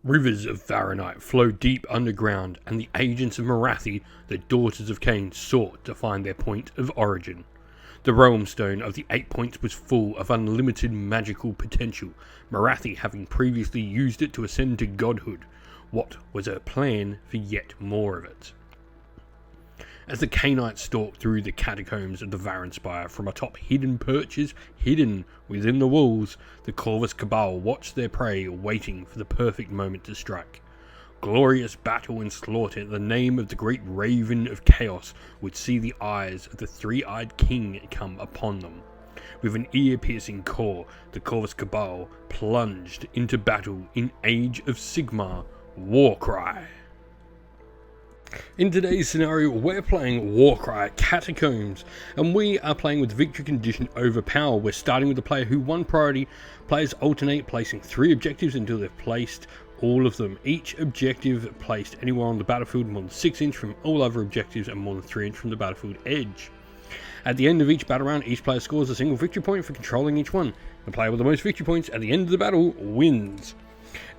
Rivers of Varanite flow deep underground, and the agents of Morathi, the daughters of Khaine, sought to find their point of origin. The Realm Stone of the 8 Points was full of unlimited magical potential, Morathi having previously used it to ascend to godhood. What was her plan for yet more of it? As the Khainites stalked through the catacombs of the Varanspire from atop hidden perches hidden within the walls, the Corvus Cabal watched their prey, waiting for the perfect moment to strike. Glorious battle and slaughter, the name of the great Raven of Chaos would see the eyes of the three-eyed king come upon them. With an ear-piercing call, the Corvus Cabal plunged into battle in Age of Sigmar Warcry. In today's scenario, we're playing Warcry Catacombs, and we are playing with victory condition over power. We're starting with the player who won priority. Players alternate placing 3 objectives until they've placed all of them. Each objective placed anywhere on the battlefield more than 6 inches from all other objectives and more than 3 inches from the battlefield edge. At the end of each battle round, each player scores a single victory point for controlling each one. The player with the most victory points at the end of the battle wins.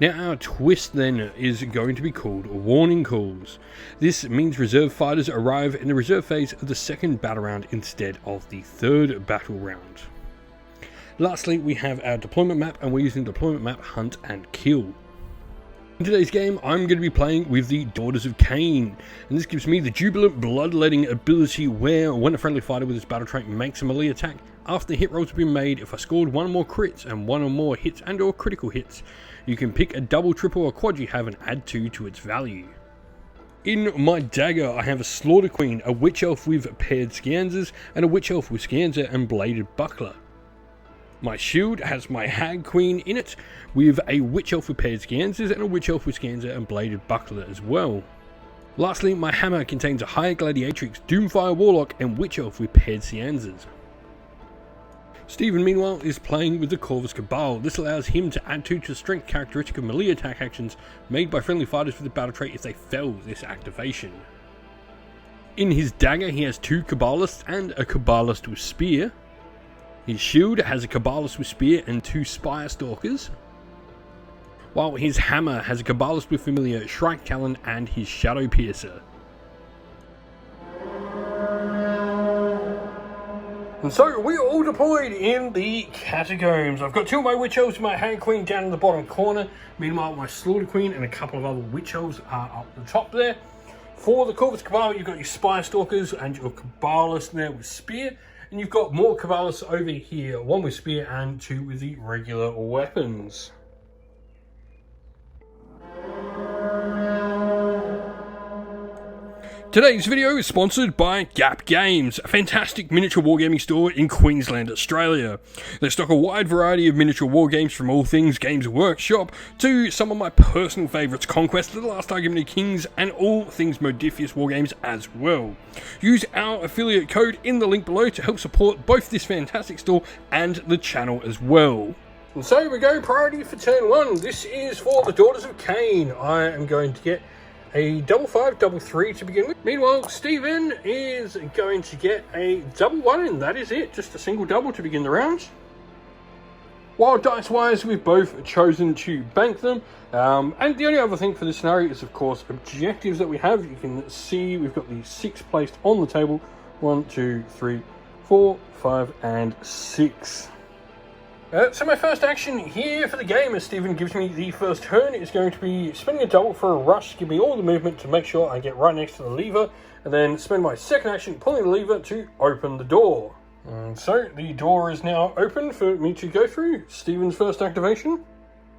Now our twist then is going to be called Warning Calls. This means reserve fighters arrive in the reserve phase of the second battle round instead of the third battle round. Lastly, we have our deployment map, and we're using deployment map Hunt and Kill. In today's game, I'm going to be playing with the Daughters of Khaine, and this gives me the Jubilant Bloodletting ability where, when a friendly fighter with this battle trait makes a melee attack, after the hit rolls have been made, if I scored 1 or more crits and 1 or more hits and or critical hits, you can pick a double, triple or quad you have and add 2 to its value. In my dagger, I have a Slaughter Queen, a Witch Elf with paired Scianzas, and a Witch Elf with Scianza and bladed buckler. My shield has my Hag Queen in it, with a Witch Elf with paired Scianzas and a Witch Elf with Scianza and bladed buckler as well. Lastly, my hammer contains a High Gladiatrix, Doomfire Warlock and Witch Elf with paired Scianzas. Stephen, meanwhile, is playing with the Corvus Cabal. This allows him to add 2 to the strength characteristic of melee attack actions made by friendly fighters with the battle trait if they fail this activation. In his dagger, he has 2 Cabalists and a Cabalist with spear. His shield has a Cabalist with spear and 2 Spire Stalkers, while his hammer has a Cabalist with familiar, Shrike Talon and his Shadow Piercer. And so we are all deployed in the catacombs. I've got 2 of my Witch Elves and my Hag Queen down in the bottom corner. Meanwhile, my Slaughter Queen and a couple of other Witch Elves are up the top there. For the Corvus Cabal, you've got your Spire Stalkers and your Cabalist there with spear. And you've got more Cabalists over here, 1 with spear and 2 with the regular weapons. Today's video is sponsored by Gap Games, a fantastic miniature wargaming store in Queensland, Australia. They stock a wide variety of miniature wargames from all things Games Workshop to some of my personal favourites, Conquest, The Last Argument of Kings, and all things Modifius wargames as well. Use our affiliate code in the link below to help support both this fantastic store and the channel as well. And so here we go, priority for turn 1. This is for the Daughters of Khaine. I am going to get a 5/5, 3/3 to begin with. Meanwhile, Stephen is going to get a 1/1, and that is it. Just a single double to begin the round. While dice-wise, we've both chosen to bank them. And the only other thing for this scenario is, of course, objectives that we have. You can see we've got the 6 placed on the table. 1, 2, 3, 4, 5, and 6. So my first action here for the game, as Stephen gives me the first turn, is going to be spending a double for a rush, give me all the movement to make sure I get right next to the lever, and then spend my second action pulling the lever to open the door. And so the door is now open for me to go through. Stephen's first activation.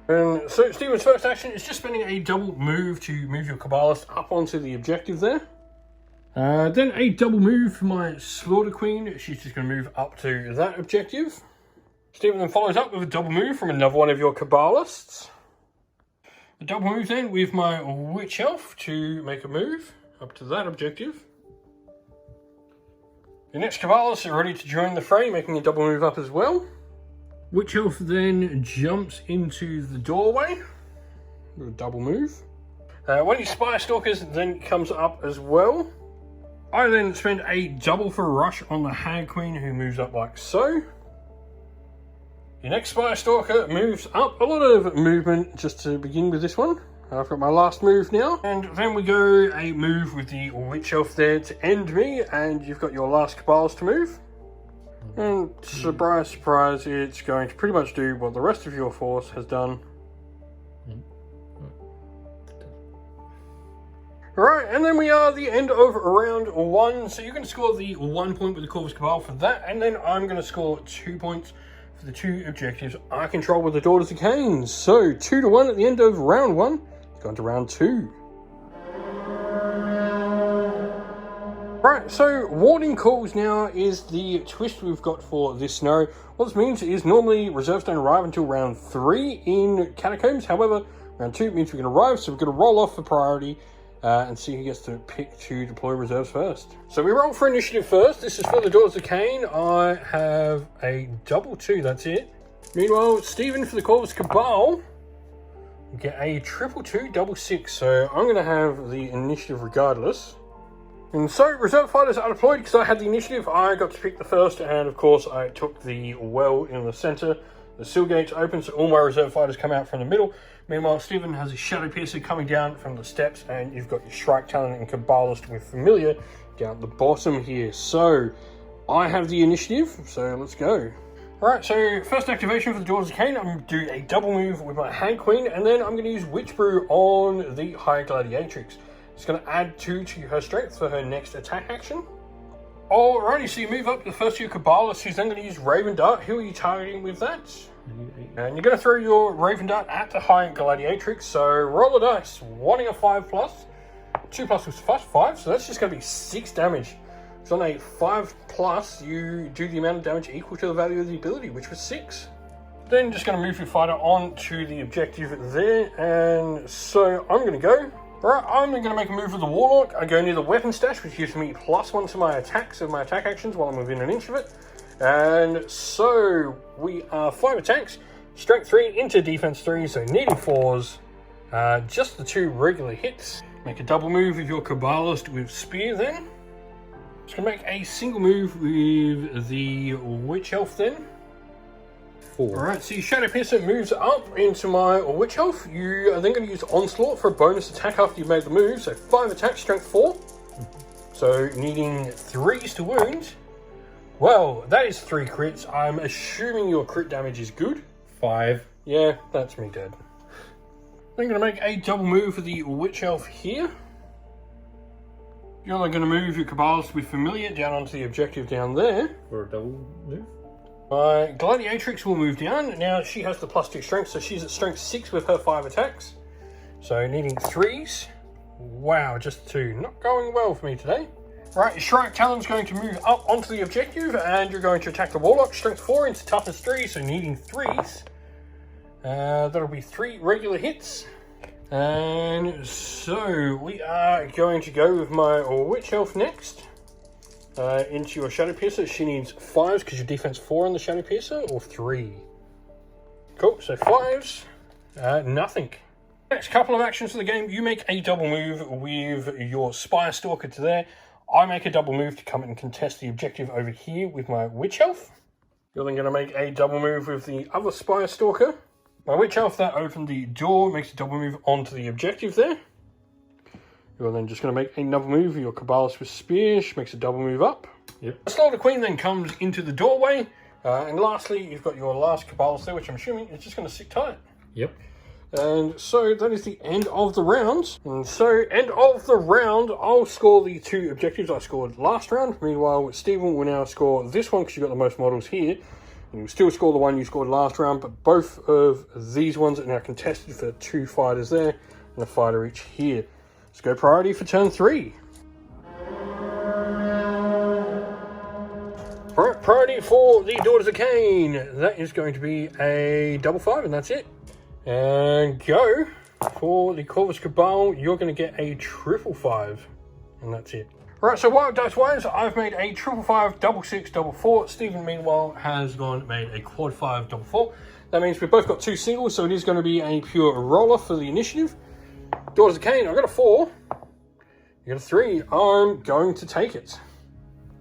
And so Stephen's first action is just spending a double move to move your Cabalist up onto the objective there. Then a double move for my Slaughter Queen. She's just going to move up to that objective. Stephen then follows up with a double move from another one of your Cabalists. A double move then with my Witch Elf to make a move up to that objective. The next Cabalists are ready to join the fray, making a double move up as well. Witch Elf then jumps into the doorway with a double move. One of your Spire Stalkers then comes up as well. I then spend a double for a rush on the Hag Queen, who moves up like so. Your next Spire Stalker moves up. A lot of movement just to begin with this one. I've got my last move now. And then we go a move with the Witch Elf there to end me, and you've got your last Cabals to move. And surprise, surprise, it's going to pretty much do what the rest of your force has done. Right, and then we are at the end of round 1. So you're going to score the 1 point with the Corvus Cabal for that, and then I'm going to score 2 points for the 2 objectives I control with the Daughters of Khaine. So 2-1 at the end of round 1. Going to round 2. Right, so Warding Calls now is the twist we've got for this scenario. What this means is normally reserves don't arrive until round 3 in Catacombs. However, round 2 means we can arrive, so we're going to roll off for priority and see who gets to pick to deploy reserves first. So we roll for initiative first. This is for the Daughters of Khaine. I have a double 2, that's it. Meanwhile, Stephen for the Corvus Cabal get a triple 2, double 6. So I'm going to have the initiative regardless. And so reserve fighters are deployed because I had the initiative. I got to pick the first, and of course I took the well in the center. The seal gates open, so all my reserve fighters come out from the middle. Meanwhile, Stephen has a Shadow Piercer coming down from the steps, and you've got your Strike Talon and Cabalist with Familiar down at the bottom here. So I have the initiative, so let's go. Alright, so first activation for the Daughters of Khaine, I'm going to do a double move with my Hag Queen, and then I'm going to use Witch Brew on the High Gladiatrix. It's going to add 2 to her strength for her next attack action. Alrighty, so you move up to the first of your Cabalist, who's then going to use Raven Dart. Who are you targeting with that? And you're going to throw your Raven Dart at the High Gladiatrix, so roll the dice. Wanting a 5+, 2+ was 5, so that's just going to be 6 damage. So on a 5+, you do the amount of damage equal to the value of the ability, which was 6. Then just going to move your fighter on to the objective there, and so I'm going to go. Alright, I'm going to make a move with the Warlock. I go near the weapon stash, which gives me +1 to my attacks of my attack actions while I'm within an inch of it. And so we are 5 attacks, strength 3 into defense 3, so needing 4s. Just the 2 regular hits. Make a double move with your Cabalist with Spear then. Just going to make a single move with the Witch Elf then. 4. Alright, so your Shadow Piercer moves up into my Witch Elf. You are then going to use Onslaught for a bonus attack after you've made the move. So 5 attacks, strength 4. So needing 3s to wound. Well, that is 3 crits. I'm assuming your crit damage is good. 5. Yeah, that's me dead. I'm going to make a double move for the Witch Elf here. You're only going to move your Cabalist with Familiar down onto the objective down there. For a double move? My Gladiatrix will move down. Now she has the +2 strength, so she's at strength 6 with her 5 attacks. So needing 3s. Wow, just 2. Not going well for me today. Right, your Strike Talon's going to move up onto the objective, and you're going to attack the Warlock. Strength 4 into toughness 3, so needing 3s. That'll be 3 regular hits. And so we are going to go with my Witch Elf next. Into your Shadow Piercer. She needs 5s because your defense 4 on the Shadow Piercer, or 3. Cool, so 5s. Nothing. Next couple of actions for the game, you make a double move with your Spire Stalker to there. I make a double move to come and contest the objective over here with my Witch Elf. You're then going to make a double move with the other Spire Stalker. My Witch Elf that opened the door makes a double move onto the objective there. You're then just going to make another move with your Cabalist with Spear. She makes a double move up. Yep. The Slaughter Queen then comes into the doorway. And lastly, you've got your last Cabalist there, which I'm assuming is just going to sit tight. Yep. And so that is the end of the round. And so, end of the round, I'll score the 2 objectives I scored last round. Meanwhile, Stephen will now score this one because you've got the most models here. And you'll still score the one you scored last round, but both of these ones are now contested for 2 fighters there and a fighter each here. Let's go priority for turn 3. Right, priority for the Daughters of Khaine. That is going to be a double 5, and that's it. And go for the Corvus Cabal. You're going to get a triple 5, and that's it. Right, so wild dice wise, I've made a triple 5, double 6, double 4. Stephen, meanwhile, has gone and made a quad 5, double 4. That means we've both got 2 singles, so it is going to be a pure roll-off for the initiative. Daughters of Khaine, I've got a 4. You got a 3. I'm going to take it.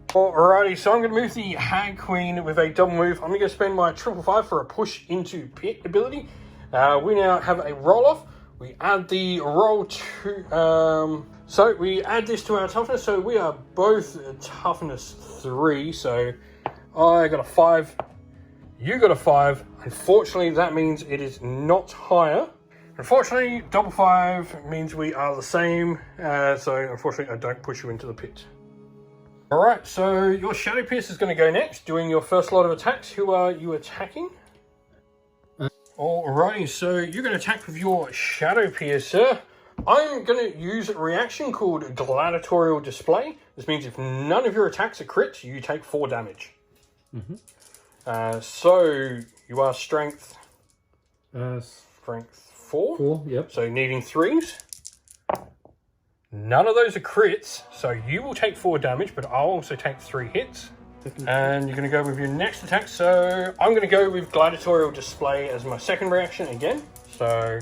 Alrighty, so I'm going to move the Hag Queen with a double move. I'm going to spend my triple 5 for a push into pit ability. We now have a roll-off. We add the roll to, so we add this to our toughness, so we are both toughness 3, so I got a 5, you got a 5, unfortunately that means it is not higher. Unfortunately, double 5 means we are the same, so unfortunately I don't push you into the pit. Alright, so your Shadow Pierce is going to go next, doing your first lot of attacks. Who are you attacking? Alrighty, so you're going to attack with your Shadow Piercer. I'm going to use a reaction called Gladiatorial Display. This means if none of your attacks are crits, you take 4 damage. So you are strength... strength 4? 4, yep. So needing 3s. None of those are crits, so you will take 4 damage, but I'll also take 3 hits. And you're going to go with your next attack, so I'm going to go with Gladiatorial Display as my second reaction again. So,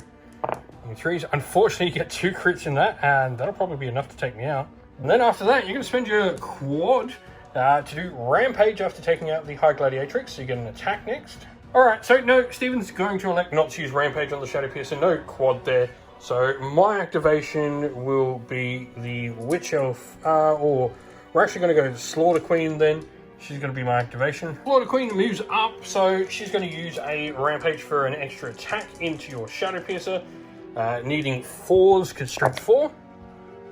3s. Unfortunately, you get 2 crits in that, and that'll probably be enough to take me out. And then after that, you're going to spend your quad to do Rampage after taking out the High Gladiatrix, so you get an attack next. Alright, so no, Stephen's going to elect not to use Rampage on the Shadow Piercer, no quad there. So my activation will be the Witch Elf, or we're actually going to go to Slaughter Queen then. She's going to be my activation. Slaughter Queen moves up, so she's going to use a Rampage for an extra attack into your Shadow Piercer, needing 4s, because strength 4.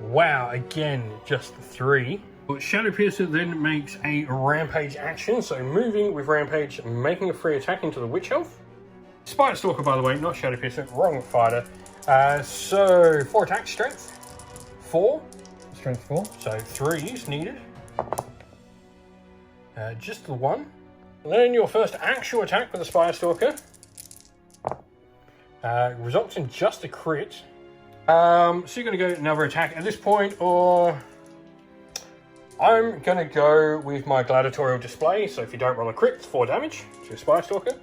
Wow, again, just 3. Shadow Piercer then makes a Rampage action, so moving with Rampage, making a free attack into the Witch Elf. Spider Stalker, by the way, not Shadow Piercer, wrong fighter. So 4 attack, strength 4. Strength 4. So 3s needed. Just the 1. And then your first actual attack with the Spider Stalker results in just a crit. So you're going to go another attack at this point, or I'm going to go with my Gladiatorial Display. So if you don't roll a crit, it's 4 damage to your Spider Stalker.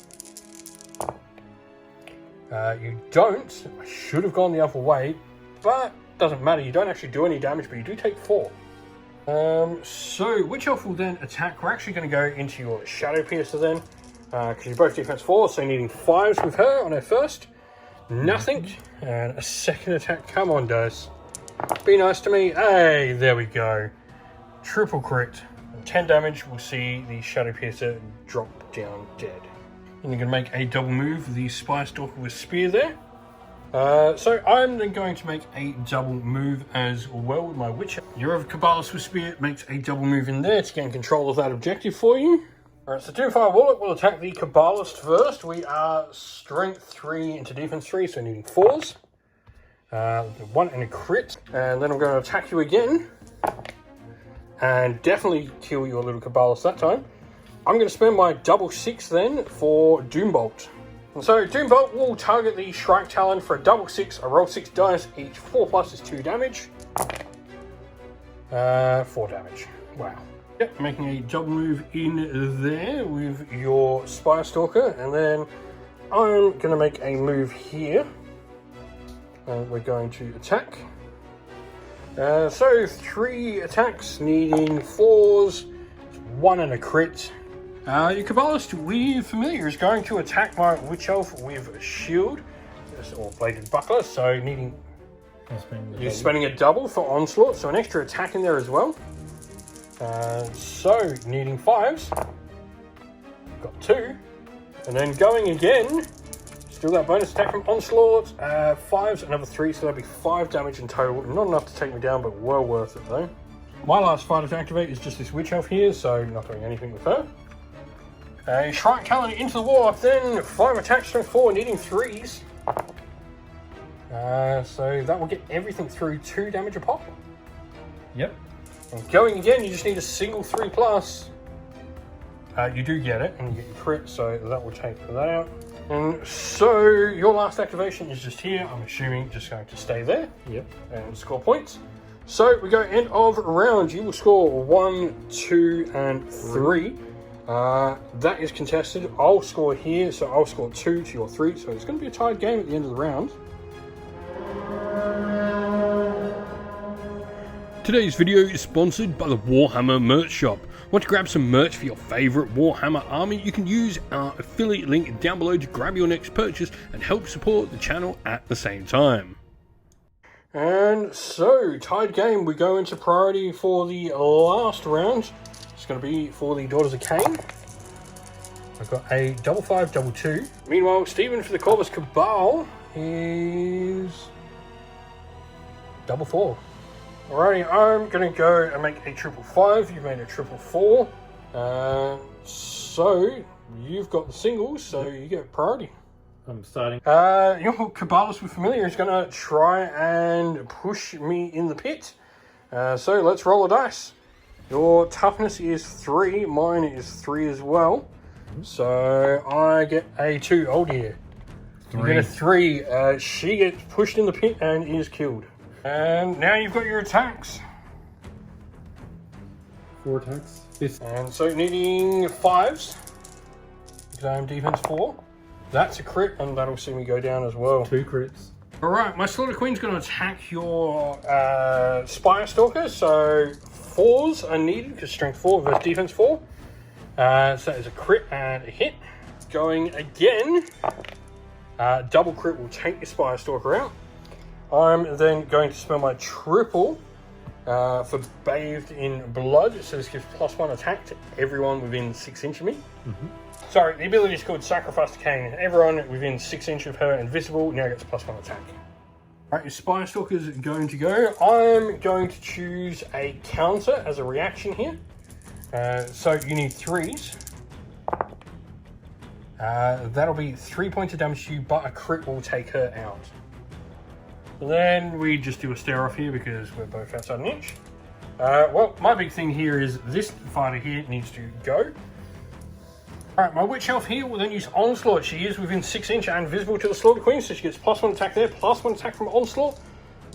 You don't. I should have gone the other way, but doesn't matter. You don't actually do any damage, but you do take 4. So Witch Elf will then attack. We're actually going to go into your Shadow Piercer then, because you're both defense 4, so needing 5s with her on her first. Nothing. And a second attack. Come on, dice. Be nice to me. Hey, there we go. Triple crit. 10 damage. We'll see the Shadow Piercer drop down dead. And you're going to make a double move with the Spider Stalker with Spear there. So I'm then going to make a double move as well with my Witch. Your other Cabalist with Spear makes a double move in there to gain control of that objective for you. Alright, so Doomfire Warlock will attack the Cabalist first. We are strength 3 into defense 3, so needing 4s. 1 and a crit. And then I'm going to attack you again. And definitely kill your little Cabalist that time. I'm going to spend my double 6 then for Doombolt. And so Doombolt will target the Shrike Talon for a double 6. I roll 6 dice, each 4+ is 2 damage. 4 damage. Wow. Yep, making a double move in there with your Spire Stalker. And then I'm going to make a move here. And we're going to attack. So 3 attacks, needing 4s, 1 and a crit. Your Cabalist with Familiar is going to attack my Witch Elf with a shield, or Bladed Buckler, so needing... You're spending a double for Onslaught, so an extra attack in there as well. So, needing 5s. Got 2. And then going again, still that bonus attack from Onslaught, 5s, another 3, so that'll be 5 damage in total. Not enough to take me down, but well worth it though. My last fighter to activate is just this Witch Elf here, so not doing anything with her. A Shrike Talon into the Warlock then, 5 attacks, strength 4, needing 3s. So that will get everything through 2 damage a pop. Yep. And going again, you just need a single 3+. You do get it, and you get your crit, so that will take that out. And so your last activation is just here. I'm assuming just going to stay there. Yep. And score points. So we go end of round. You will score 1, 2, and 3. That is contested. I'll score here, so I'll score 2 to your 3. So it's going to be a tied game at the end of the round. Today's video is sponsored by the Warhammer merch shop. Want to grab some merch for your favourite Warhammer army? You can use our affiliate link down below to grab your next purchase and help support the channel at the same time. And so, tied game, we go into priority for the last round. It's going to be for the Daughters of Khaine. I've got a 5/5/2. Meanwhile, Stephen for the Corvus Cabal is 4/4. Alrighty, I'm going to go and make a 5/5. You've made a 4/4. So, you've got the singles, so you get priority. I'm starting. Your Cabalist with Familiar is going to try and push me in the pit. So let's roll a dice. Your toughness is 3, mine is 3 as well. So I get a 2. Oh dear. 3. You get a 3. She gets pushed in the pit and is killed. And now you've got your attacks. 4 attacks. And so needing 5s. Because I'm defense 4. That's a crit, and that'll see me go down as well. 2 crits. Alright, my Slaughter Queen's going to attack your Spire Stalker, so 4s are needed, because strength 4 versus defense 4. So that is a crit and a hit. Going again. Double crit will take your Spire Stalker out. I'm then going to spell my triple for Bathed in Blood, so this gives +1 attack to everyone within 6 inches of me. Sorry, the ability is called Sacrifice to Khaine. Everyone within 6 inches of her invisible now gets +1 attack. Alright, your Spire Stalker's going to go. I'm going to choose a counter as a reaction here. So you need 3s. That'll be 3 points of damage to you, but a crit will take her out. Then we just do a stare off here because we're both outside an inch. Well, my big thing here is this fighter here needs to go. Alright, my Witch Elf here will then use Onslaught. She is within 6 inches and visible to the Slaughter Queen, so she gets +1 attack there, +1 attack from Onslaught,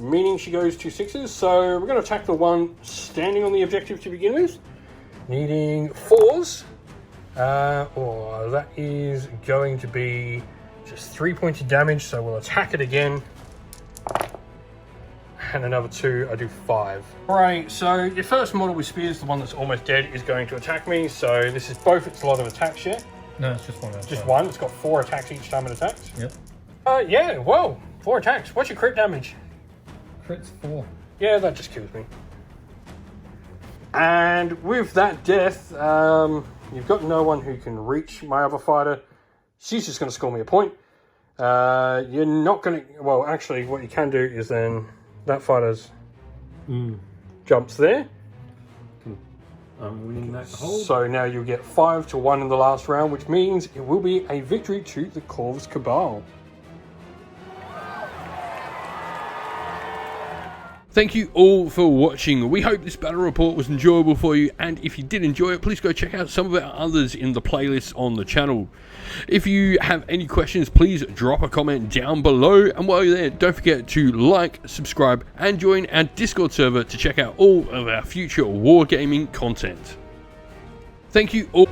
meaning she goes to 6s. So we're going to attack the one standing on the objective to begin with, needing 4s. That is going to be just 3 points of damage, so we'll attack it again. And another 2, I do 5. Alright, so your first model with spears, the one that's almost dead, is going to attack me. So this is both its lot of attacks yet. No, it's just one. Just one. It's got 4 attacks each time it attacks. Yep. Yeah, whoa, 4 attacks. What's your crit damage? Crit's 4. Yeah, that just kills me. And with that death, you've got no one who can reach my other fighter. She's just going to score me a point. You're not going to... Well, actually, what you can do is then... That fighter's jumps there. I'm winning that hold. So now you'll get 5-1 in the last round, which means it will be a victory to the Corvus Cabal. Thank you all for watching. We hope this battle report was enjoyable for you, and if you did enjoy it, please go check out some of our others in the playlist on the channel. If you have any questions, please drop a comment down below, and while you're there, don't forget to like, subscribe, and join our Discord server to check out all of our future wargaming content. Thank you all.